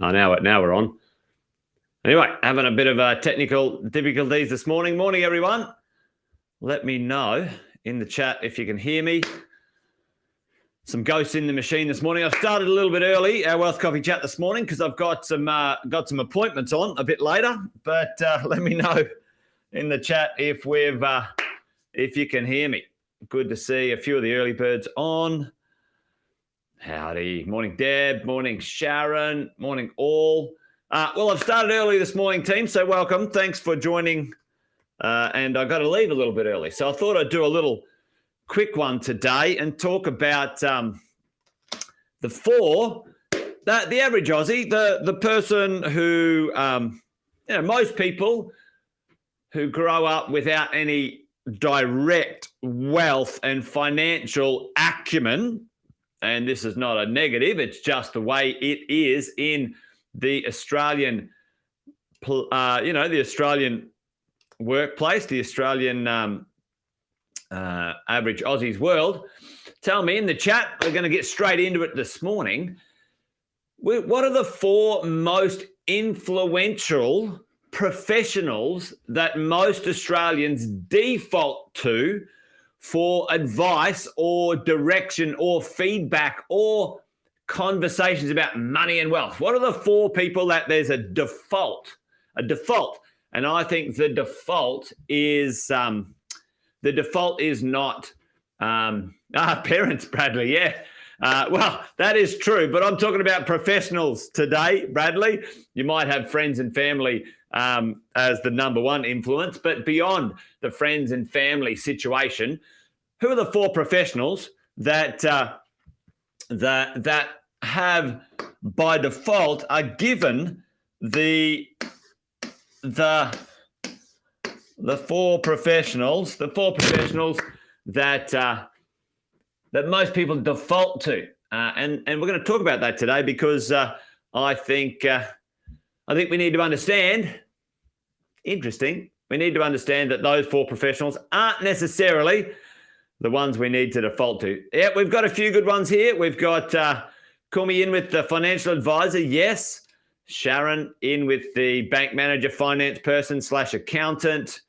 Oh, now we're on. Anyway, having a bit of technical difficulties this morning. Morning, everyone. Let me know in the chat if you can hear me. Some ghosts in the machine this morning. I've started a little bit early, our Wealth Coffee Chat this morning, because I've got some appointments on a bit later. But let me know in the chat if you can hear me. Good to see a few of the early birds on. Howdy. Morning, Deb. Morning, Sharon. Morning, all. Well, I've started early this morning, team, so welcome. Thanks for joining. And I got to leave a little bit early. So I thought I'd do a little quick one today and talk about the average Aussie, the person who, most people who grow up without any direct wealth and financial acumen. And this is not a negative, it's just the way it is in the Australian, the Australian workplace, the Australian average Aussies world. Tell me in the chat, we're going to get straight into it this morning. What are the 4 most influential professionals that most Australians default to for advice or direction or feedback or conversations about money and wealth? What are the 4 people that there's a default? And I think the default is not parents, Bradley. Yeah. Well, that is true, but I'm talking about professionals today, Bradley. You might have friends and family as the number one influence, but beyond the friends and family situation, who are the 4 professionals that have by default are given the 4 professionals that most people default to, and we're going to talk about that today because I think we need to understand. Interesting. We need to understand that those 4 professionals aren't necessarily the ones we need to default to. Yeah, we've got a few good ones here. We've got Kumi in with the financial advisor. Yes. Sharon in with the bank manager, finance person / accountant.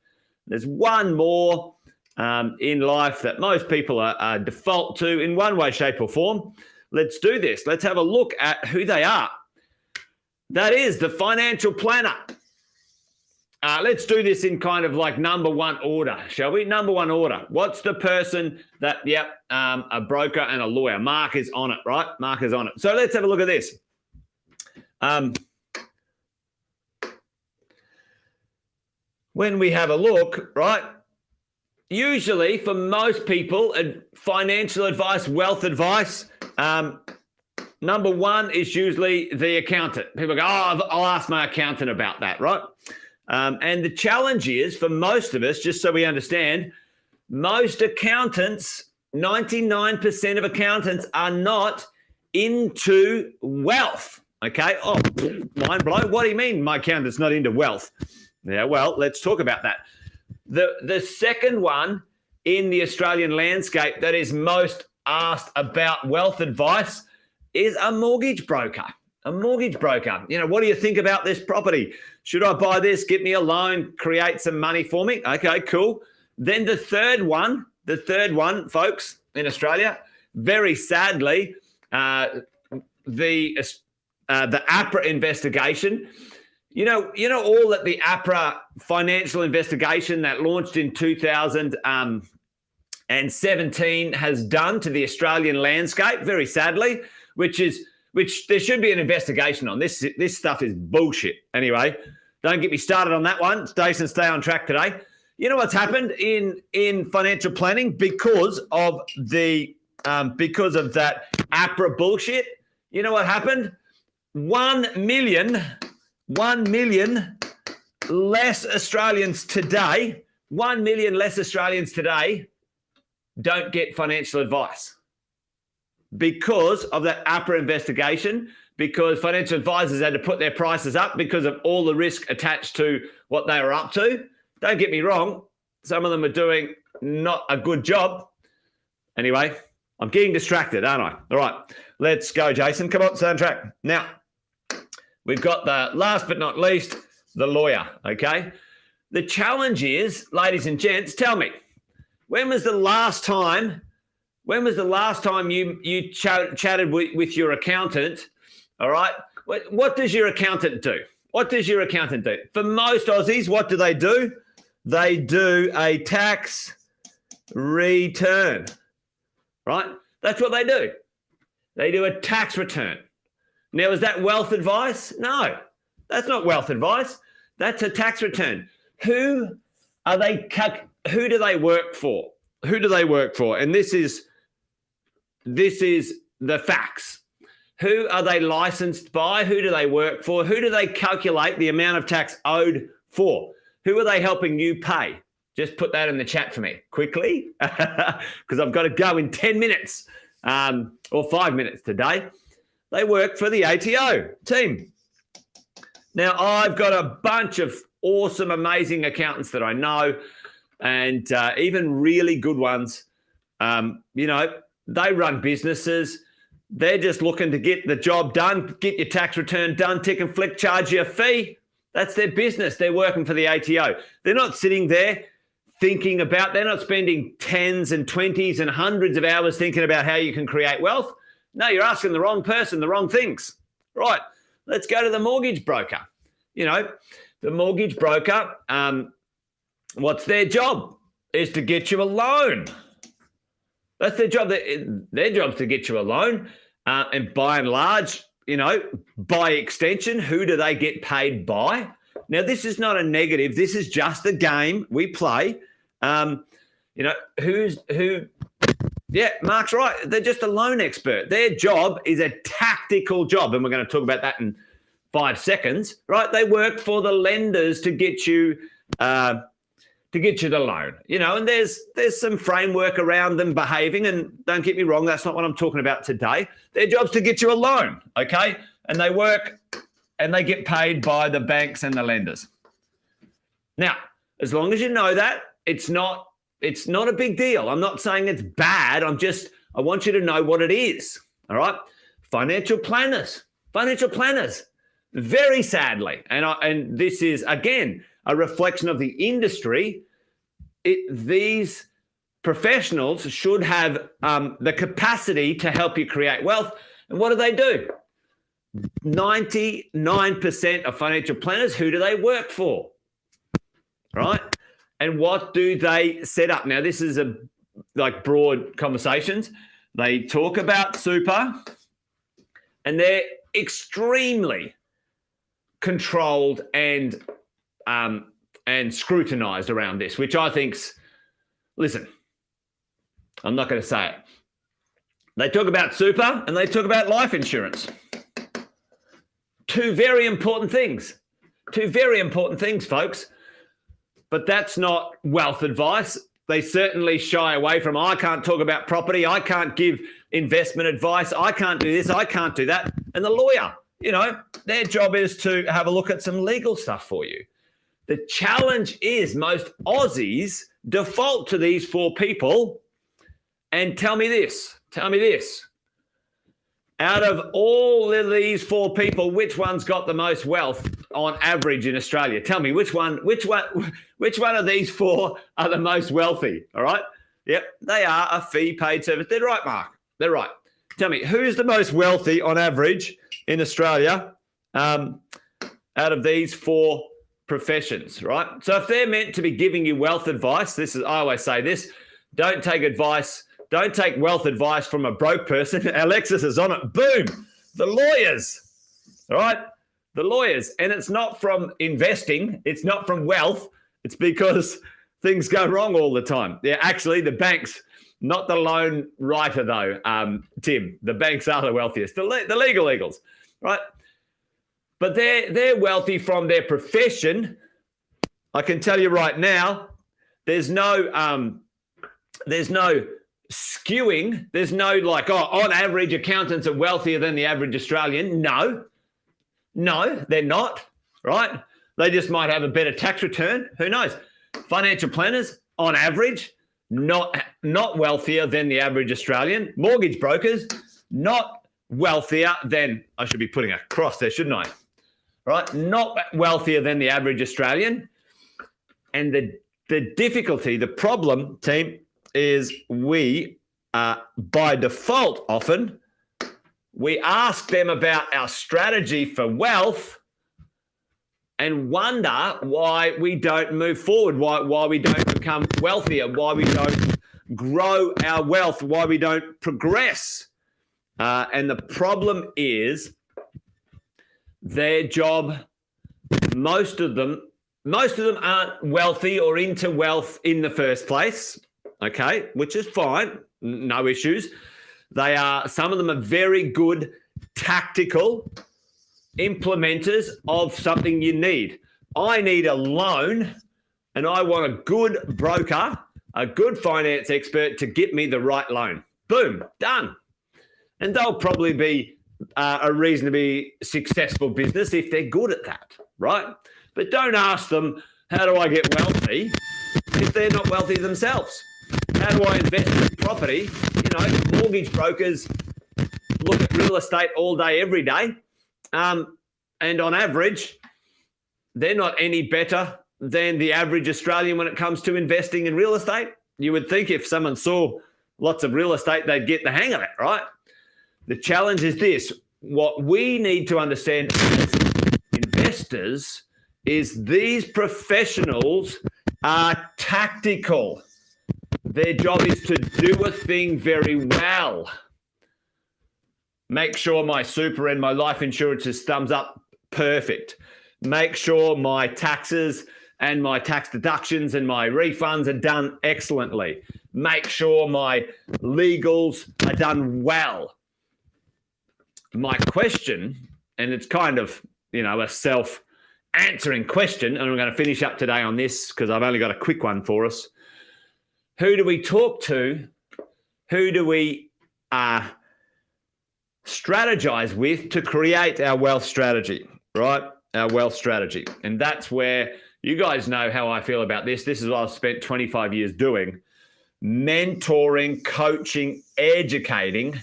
There's one more in life that most people are default to in one way, shape or form. Let's do this. Let's have a look at who they are. That is the financial planner. Let's do this in kind of like number 1 order, shall we? Number 1 order. What's the person that, a broker and a lawyer. Mark is on it, right? Mark is on it. So let's have a look at this. when we have a look, right, usually for most people, financial advice, wealth advice, number one is usually the accountant. People go, oh, I'll ask my accountant about that, right? And the challenge is for most of us, just so we understand, most accountants, 99% of accountants are not into wealth, okay? Oh, mind blown. What do you mean my accountant's not into wealth? Yeah, well, let's talk about that. The second one in the Australian landscape that is most asked about wealth advice is a mortgage broker. A mortgage broker. You know, what do you think about this property? Should I buy this? Get me a loan, create some money for me? Okay, cool. Then the third one, folks, in Australia, very sadly, the APRA investigation. You know all that the APRA financial investigation that launched in 2017 has done to the Australian landscape, very sadly, which there should be an investigation on. This stuff is bullshit. Anyway, don't get me started on that one. Jason, stay on track today. You know what's happened in financial planning because of that APRA bullshit? You know what happened? 1 million less Australians today don't get financial advice because of that APRA investigation, because financial advisors had to put their prices up because of all the risk attached to what they were up to. Don't get me wrong, some of them are doing not a good job. Anyway, I'm getting distracted, aren't I? All right, let's go, Jason. Come on, soundtrack. Now, we've got the last but not least, the lawyer, okay? The challenge is, ladies and gents, tell me, when was the last time you chatted with your accountant, all right? What does your accountant do? What does your accountant do? For most Aussies, what do? They do a tax return, right? That's what they do. They do a tax return. Now, is that wealth advice? No, that's not wealth advice. That's a tax return. Who do they work for? Who do they work for? And this is the facts. Who are they licensed by? Who do they work for? Who do they calculate the amount of tax owed for? Who are they helping you pay? Just put that in the chat for me quickly because I've got to go in 10 minutes or 5 minutes today. They work for the ATO team. Now, I've got a bunch of awesome, amazing accountants that I know and even really good ones. You know, they run businesses. They're just looking to get the job done, get your tax return done, tick and flick, charge you a fee. That's their business. They're working for the ATO. They're not sitting there they're not spending tens and 20s and hundreds of hours thinking about how you can create wealth. No, you're asking the wrong person, the wrong things. Right, let's go to the mortgage broker. You know, the mortgage broker, what's their job? Is to get you a loan. That's their job. Their job's to get you a loan. And by and large, you know, by extension, who do they get paid by? Now, this is not a negative. This is just a game we play. You know, yeah, Mark's right. They're just a loan expert. Their job is a tactical job, and we're going to talk about that in 5 seconds, right? They work for the lenders to get you the loan, you know, and there's some framework around them behaving, and don't get me wrong, that's not what I'm talking about today. Their job's to get you a loan, okay? And they work and they get paid by the banks and the lenders. Now, as long as you know that, it's not a big deal. I'm not saying it's bad. I want you to know what it is, all right? Financial planners, very sadly, and this is, again, a reflection of the industry. These professionals should have the capacity to help you create wealth. And what do? 99% of financial planners, who do they work for? Right? And what do they set up? Now, this is broad conversations. They talk about super, and they're extremely controlled and scrutinized around this, which I think's, listen, I'm not going to say it. They talk about super and they talk about life insurance. Two very important things. Two very important things, folks. But that's not wealth advice. They certainly shy away from, I can't talk about property. I can't give investment advice. I can't do this. I can't do that. And the lawyer, you know, their job is to have a look at some legal stuff for you. The challenge is most Aussies default to these four people. And tell me this. Out of all of these four people, which one's got the most wealth on average in Australia? Tell me which one of these four are the most wealthy? All right. Yep. They are a fee paid service. They're right, Mark. They're right. Tell me, who's the most wealthy on average in Australia out of these four professions, right? So if they're meant to be giving you wealth advice, I always say this, don't take wealth advice from a broke person. Alexis is on it. Boom. The lawyers, all right? The lawyers. And it's not from investing. It's not from wealth. It's because things go wrong all the time. Yeah, actually, the banks, not the loan writer though, Tim. The banks are the wealthiest. The legal eagles, right? But they're wealthy from their profession. I can tell you right now, there's no skewing. There's no like, on average, accountants are wealthier than the average Australian. No, they're not, right? They just might have a better tax return. Who knows? Financial planners, on average, not wealthier than the average Australian. Mortgage brokers, not wealthier than, I should be putting a cross there, shouldn't I? Right? Not wealthier than the average Australian. And the difficulty, the problem, team, is we, by default often, we ask them about our strategy for wealth and wonder why we don't move forward, why we don't become wealthier, why we don't grow our wealth, why we don't progress. And the problem is their job, most of them aren't wealthy or into wealth in the first place, okay, which is fine, no issues. Some of them are very good tactical implementers of something you need. I need a loan and I want a good broker, a good finance expert to get me the right loan. Boom, done. And they'll probably be a reasonably successful business if they're good at that, right? But don't ask them, how do I get wealthy, if they're not wealthy themselves? How do I invest in property? You know, mortgage brokers look at real estate all day, every day. And on average, they're not any better than the average Australian when it comes to investing in real estate. You would think if someone saw lots of real estate, they'd get the hang of it, right? The challenge is this. What we need to understand as investors is these professionals are tactical. Their job is to do a thing very well. Make sure my super and my life insurance is thumbs up, perfect. Make sure my taxes and my tax deductions and my refunds are done excellently. Make sure my legals are done well. My question, and it's kind of, you know, a self-answering question, and I'm going to finish up today on this because I've only got a quick one for us. Who do we talk to? Who do we strategize with to create our wealth strategy, right? Our wealth strategy. And that's where you guys know how I feel about this. This is what I've spent 25 years doing. Mentoring, coaching, educating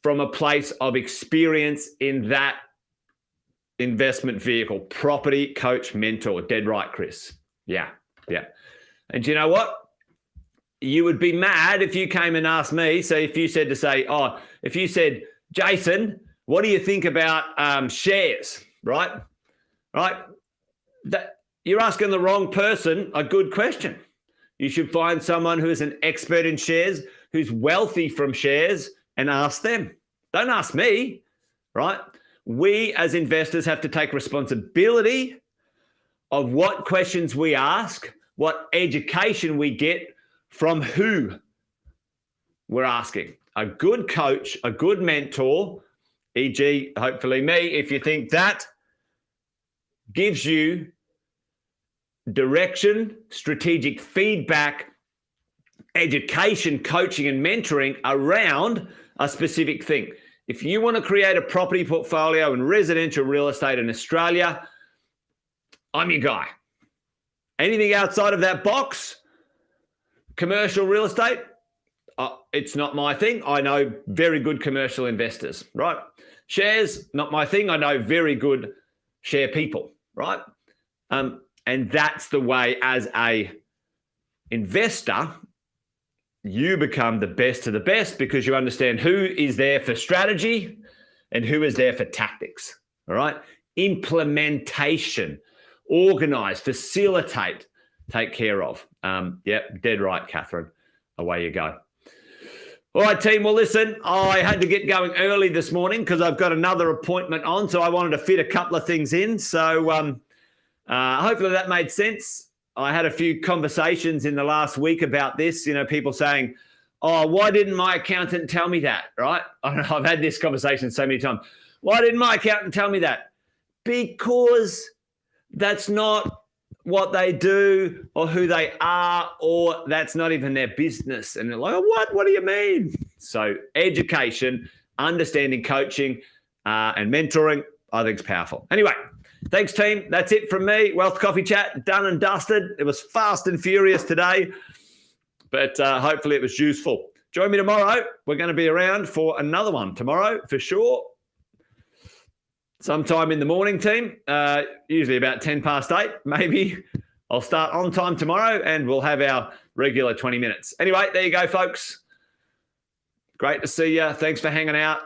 from a place of experience in that investment vehicle. Property, coach, mentor. Dead right, Chris. Yeah. And you know what? You would be mad if you came and asked me. So if you said, Jason, what do you think about shares, right? That you're asking the wrong person a good question. You should find someone who is an expert in shares, who's wealthy from shares, and ask them. Don't ask me, right? We as investors have to take responsibility of what questions we ask, what education we get from who we're asking. A good coach, a good mentor, e.g., hopefully me, if you think that, gives you direction, strategic feedback, education, coaching, and mentoring around a specific thing. If you want to create a property portfolio in residential real estate in Australia, I'm your guy. Anything outside of that box, commercial real estate, it's not my thing. I know very good commercial investors, right? Shares, not my thing. I know very good share people, right? And that's the way as a investor, you become the best of the best because you understand who is there for strategy and who is there for tactics, all right? Implementation, organize, facilitate, take care of. Yep, dead right, Catherine. Away you go. All right, team. Well, listen, I had to get going early this morning because I've got another appointment on, so I wanted to fit a couple of things in. So hopefully that made sense. I had a few conversations in the last week about this, people saying, oh, why didn't my accountant tell me that, right? I've had this conversation so many times. Why didn't my accountant tell me that? Because that's not what they do or who they are, or that's not even their business. And they're like, oh, what do you mean? So education, understanding, coaching, and mentoring, I think is powerful. Anyway, thanks, team. That's it from me. Wealth Coffee Chat, done and dusted. It was fast and furious today, but hopefully it was useful. Join me tomorrow. We're going to be around for another one tomorrow for sure. Sometime in the morning, team, usually about 10 past 8, maybe. I'll start on time tomorrow and we'll have our regular 20 minutes. Anyway, there you go, folks. Great to see you. Thanks for hanging out.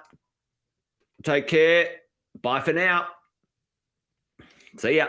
Take care. Bye for now. See ya.